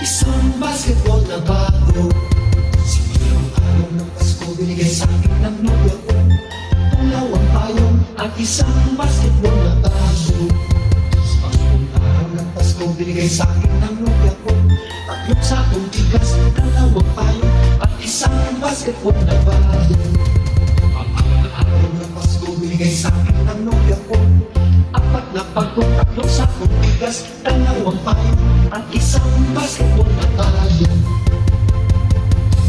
isang basketball na bago. Simirang araw ng Pasko, binigay sa'kin ng nobya ko. Tulaw ang payong at isang basketball na bago. Sa Paskong araw ng Pasko, binigay sa'kin ng nobya ko. Tatlong sakong tigas, dalawang payong at isang basketball na bago. Ang araw ng Pasko, binigay sa'kin ng nobya ko. Apat na pagkong, tatlong sakong tigas, dalawang payong at isang basketball na bago.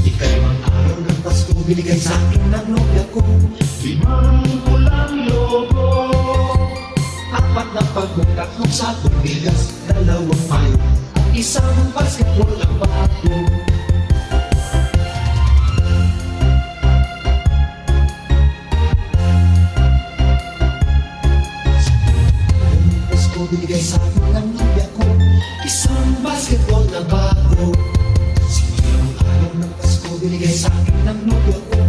Ikalimang araw ng Pasko, binigay sa'kin ng nobya ko. Limang pulang logo. Apat na pagkong, tatlong sakong tigas, dalawang payong at isang basketball na bago. Binigay sa'kin ng nobya ko, isang basketball na bago. Simirang araw ng Pasko, binigay sa'kin ng nobya ko.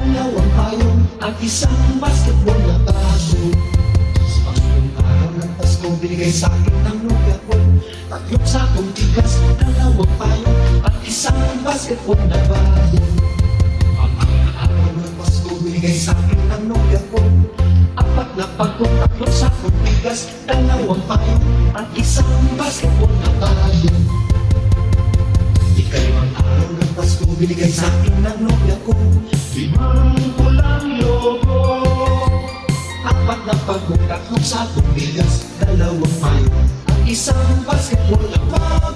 Tulaw ang payong at isang basketball na bago. Sa Paskong araw ng Pasko, binigay sa'kin ng nobya ko. Tatlong sakong tigas, dalawang payong at isang basketball na bago. Ang araw ng Pasko, binigay sa'kin ng nobya ko. Apat na pagkong, tatlong sakong tigas, dalawang payong at isang basketball na bago. Ikalimang araw ng Pasko, binigay sa'kin ng nobya ko. Limang pulang logo. Apat na pagkong, tatlong sakong tigas, dalawang payong at isang basketball na bago.